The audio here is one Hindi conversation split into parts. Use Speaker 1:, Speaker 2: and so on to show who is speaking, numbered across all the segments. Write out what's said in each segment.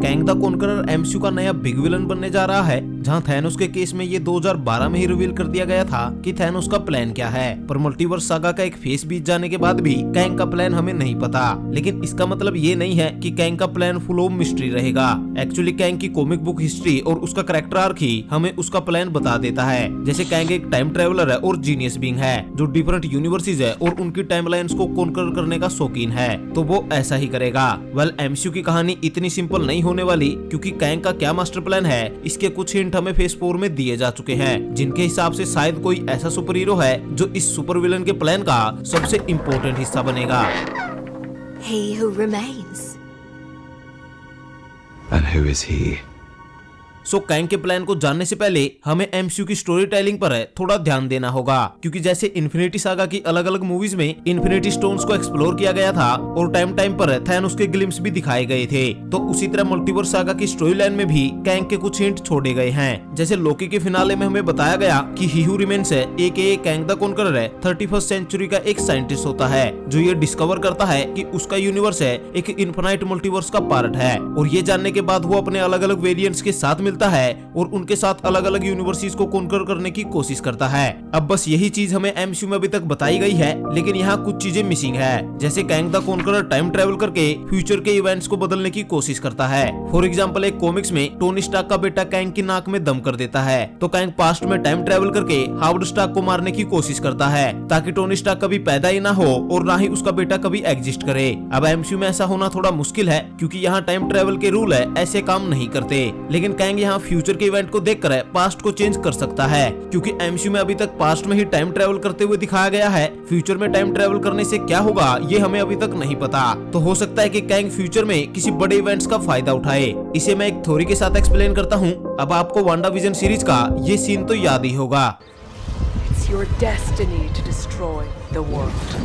Speaker 1: कैंग द कॉन्करर एमसीयू का नया बिग विलन बनने जा रहा है, जहां थैनोस के केस में ये 2012 में ही रिवील कर दिया गया था कि थैनोस का प्लान क्या है। पर मल्टीवर्स सागा का एक फेस बीत जाने के बाद भी कैंग का प्लान हमें नहीं पता। लेकिन इसका मतलब ये नहीं है कि कैंग का प्लान फुल ऑफ मिस्ट्री रहेगा। एक्चुअली कैंग की कॉमिक बुक हिस्ट्री और उसका कैरेक्टर आर्क ही हमें उसका प्लान बता देता है। जैसे कैंग एक टाइम ट्रेवलर है और जीनियस बीइंग है जो डिफरेंट यूनिवर्सेस है और उनकी टाइमलाइंस को कॉन्कर करने का शौकीन है, तो वो ऐसा ही करेगा। वेल, एमसीयू की कहानी इतनी सिंपल नहीं होने वाली, क्योंकि कैंग का क्या मास्टर प्लान है इसके कुछ हिंट हमें फेज 4 में दिए जा चुके हैं, जिनके हिसाब से शायद कोई ऐसा सुपर हीरो है जो इस सुपर विलन के प्लान का सबसे इम्पोर्टेंट हिस्सा बनेगा।
Speaker 2: He who remains.
Speaker 3: And who is he?
Speaker 1: So Kang के प्लान को जानने से पहले हमें एमसीयू की स्टोरी टेलिंग पर थोड़ा ध्यान देना होगा, क्योंकि जैसे इन्फिनिटी सागा की अलग अलग मूवीज में इन्फिनिटी स्टोन्स को एक्सप्लोर किया गया था और टाइम टाइम पर थैनोस के ग्लिम्स भी दिखाए गए थे, तो उसी तरह मल्टीवर्स सागा की स्टोरी लाइन में भी कैंग के कुछ हिंट छोड़े गए हैं। जैसे लोकी के फिनाले में हमें बताया गया कि ही हू रिमेन्स है एके कैंग द कॉन्करर है 31st सेंचुरी का एक साइंटिस्ट होता है जो ये डिस्कवर करता है कि उसका यूनिवर्स है एक इन्फिनाइट मल्टीवर्स का पार्ट है, और ये जानने के बाद वो अपने अलग अलग वेरिएंट्स के साथ मिलता है और उनके साथ अलग अलग यूनिवर्सिटीज को कॉन्कर करने की कोशिश करता है। अब बस यही चीज हमें एमसीयू में अभी तक बताई गई है, लेकिन यहाँ कुछ चीजें मिसिंग है। जैसे Kang the conqueror time travel करके फ्यूचर के इवेंट्स को बदलने की कोशिश करता है। फॉर एग्जांपल, एक कॉमिक्स में टोनी स्टार्क का बेटा कैंग की नाक में दम कर देता है, तो कैंग पास्ट में टाइम ट्रेवल करके हावर्ड स्टार्क को मारने की कोशिश करता है ताकि टोनी स्टार्क कभी पैदा ही ना हो और ना ही उसका बेटा कभी एग्जिस्ट करे। अब एमसीयू में ऐसा होना थोड़ा मुश्किल है, क्योंकि यहाँ टाइम ट्रेवल के रूल है ऐसे काम नहीं करते, लेकिन कैंग यहाँ फ्यूचर के इवेंट को देखकर पास्ट को चेंज कर सकता है, क्योंकि एमसीयू में अभी तक पास्ट में ही टाइम ट्रेवल करते हुए दिखाया गया है। फ्यूचर में टाइम ट्रेवल करने से क्या होगा ये हमें अभी तक नहीं पता, तो हो सकता है कि कैंग फ्यूचर में किसी बड़े इवेंट्स का फायदा उठाए। इसे मैं एक थ्योरी के साथ एक्सप्लेन करता हूँ। अब आपको वांडा विजन सीरीज का ये सीन तो याद ही होगा।
Speaker 4: It's your destiny to destroy the world.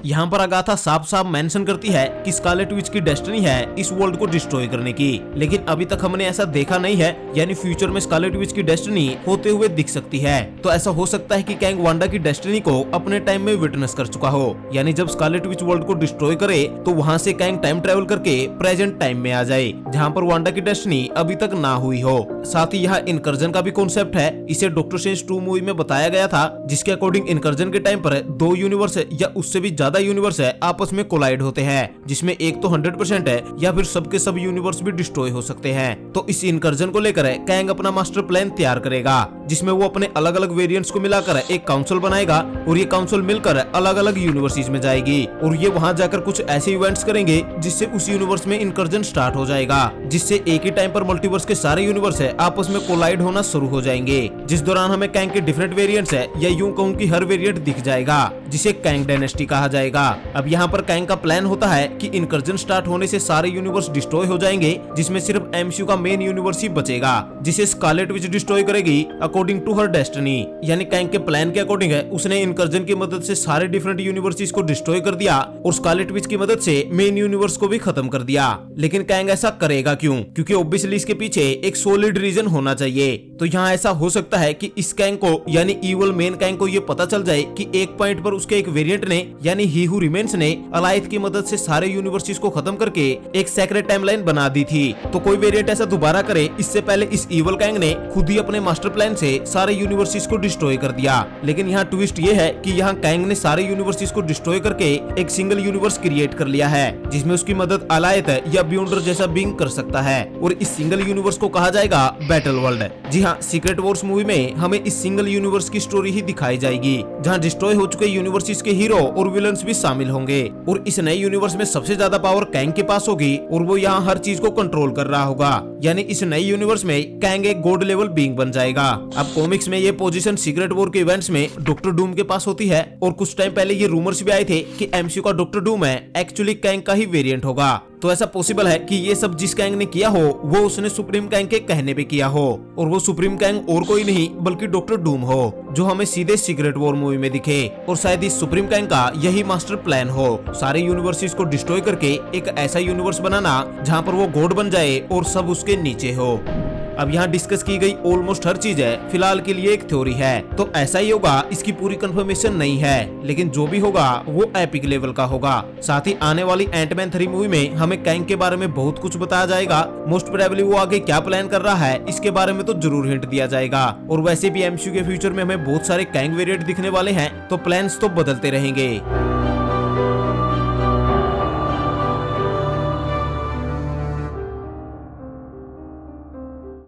Speaker 1: यहाँ पर अगाथा साफ साफ मेंशन करती है कि स्कारलेट विच की डेस्टिनी है इस वर्ल्ड को डिस्ट्रॉय करने की, लेकिन अभी तक हमने ऐसा देखा नहीं है, यानी फ्यूचर में स्कारलेट विच की डेस्टिनी होते हुए दिख सकती है। तो ऐसा हो सकता है कि कैंग वांडा की डेस्टिनी को अपने टाइम में विटनेस कर चुका हो, यानी जब स्कारलेट विच वर्ल्ड को डिस्ट्रॉय करे तो वहाँ से कैंग टाइम ट्रेवल करके प्रेजेंट टाइम में आ जाए, जहाँ पर वांडा की डेस्टिनी अभी तक ना हुई हो। साथ ही यहाँ इनकर्जन का भी कॉन्सेप्ट है। इसे डॉक्टर स्ट्रेंज 2 मूवी में बताया गया था, जिसके अकॉर्डिंग इनकर्जन के टाइम पर 2 यूनिवर्स या उससे भी ज्यादा यूनिवर्स है आपस में कोलाइड होते हैं, जिसमें एक तो 100% है या फिर सबके सब यूनिवर्स भी डिस्ट्रॉय हो सकते हैं। तो इस इनकर्जन को लेकर कैंग अपना मास्टर प्लान तैयार करेगा, जिसमें वो अपने अलग अलग वेरिएंट्स को मिलाकर एक काउंसिल बनाएगा और ये काउंसिल मिलकर अलग अलग यूनिवर्सिटीज में जाएगी और ये वहाँ जाकर कुछ ऐसे इवेंट्स करेंगे जिससे उस यूनिवर्स में इनकर्जन स्टार्ट हो जाएगा, जिससे एक ही टाइम पर मल्टीवर्स के सारे यूनिवर्स है आपस में कोलाइड होना शुरू हो जाएंगे, जिस दौरान हमें कैंग के डिफरेंट वेरिएंट्स है या यूं कहूं कि हर वेरिएंट दिख जाएगा, जिसे कैंग डायनेस्टी कहा जाएगा। अब यहाँ पर कैंग का प्लान होता है कि इनकर्जन स्टार्ट होने से सारे यूनिवर्स डिस्ट्रॉय हो जाएंगे, जिसमें सिर्फ एमसीयू का मेन यूनिवर्स ही बचेगा, जिसे स्कारलेट विच डिस्ट्रॉय करेगी अकॉर्डिंग टू हर डेस्टिनी। यानी कैंग के प्लान के अकॉर्डिंग है उसने इनकर्जन की मदद से सारे डिफरेंट यूनिवर्सिटीज को डिस्ट्रॉय कर दिया और स्कारलेट विच की मदद से मेन यूनिवर्स को भी खत्म कर दिया। लेकिन कैंग ऐसा करेगा क्यों? क्योंकि ऑब्वियसली इसके पीछे एक सॉलिड रीजन होना चाहिए। तो यहाँ ऐसा हो सकता है कि इस कैंग को यानी इवल मेन कैंग को ये पता चल जाए कि एक पॉइंट पर उसके एक वेरिएंट ने यानी ही हू रिमेन्स ने अलायथ की मदद से सारे यूनिवर्सिटीज को खत्म करके एक सेक्रेट टाइमलाइन बना दी थी। तो कोई वेरिएंट ऐसा दोबारा करे इससे पहले इस इवल कैंग ने खुद ही अपने मास्टर प्लान से सारे यूनिवर्सिटीज को डिस्ट्रॉय कर दिया। लेकिन यहाँ ट्विस्ट ये है कि यहाँ कैंग ने सारे यूनिवर्सिटीज को डिस्ट्रॉय करके एक सिंगल यूनिवर्स क्रिएट कर लिया है, जिसमें उसकी मदद अलायथ या बियॉन्डर जैसा बीइंग कर सकता है, और इस सिंगल यूनिवर्स को कहा जाएगा बैटल वर्ल्ड। जी हाँ, सीक्रेट वॉर्स मूवी में हमें इस सिंगल यूनिवर्स की स्टोरी ही दिखाई जाएगी, जहाँ डिस्ट्रॉय हो चुके यूनिवर्सिटीज के हीरो और विलन्स भी शामिल होंगे, और इस नए यूनिवर्स में सबसे ज्यादा पावर कैंग के पास होगी और वो यहाँ हर चीज को कंट्रोल कर रहा होगा। यानी इस नए यूनिवर्स में कैंग एक गॉड लेवल बीइंग बन जाएगा। अब कॉमिक्स में ये पोजीशन सीक्रेट वॉर के इवेंट्स में डॉक्टर डूम के पास होती है, और कुछ टाइम पहले ये रूमर्स भी आए थे कि एमसीयू का डॉक्टर डूम है एक्चुअली कैंग का ही वेरिएंट होगा। तो ऐसा पॉसिबल है कि ये सब जिस कैंग ने किया हो वो उसने सुप्रीम कैंग के कहने पे किया हो, और वो सुप्रीम कैंग और कोई नहीं बल्कि डॉक्टर डूम हो, जो हमें सीधे सीक्रेट वॉर मूवी में दिखे। और शायद इस सुप्रीम कैंग का यही मास्टर प्लान हो, सारे यूनिवर्सिटीज को डिस्ट्रॉय करके एक ऐसा यूनिवर्स बनाना जहाँ पर वो गॉड बन जाए और सब उसके नीचे हो। अब यहाँ डिस्कस की गई ऑलमोस्ट हर चीज है फिलहाल के लिए एक थ्योरी है, तो ऐसा ही होगा, इसकी पूरी कंफर्मेशन नहीं है, लेकिन जो भी होगा वो एपिक लेवल का होगा। साथ ही आने वाली एंटमैन 3 मूवी में हमें कैंग के बारे में बहुत कुछ बताया जाएगा। मोस्ट प्रोबेबली वो आगे क्या प्लान कर रहा है इसके बारे में तो जरूर हिंट दिया जाएगा। और वैसे भी एमसीयू के फ्यूचर में हमें बहुत सारे कैंग वेरिएंट दिखने वाले हैं, तो प्लान्स तो बदलते रहेंगे।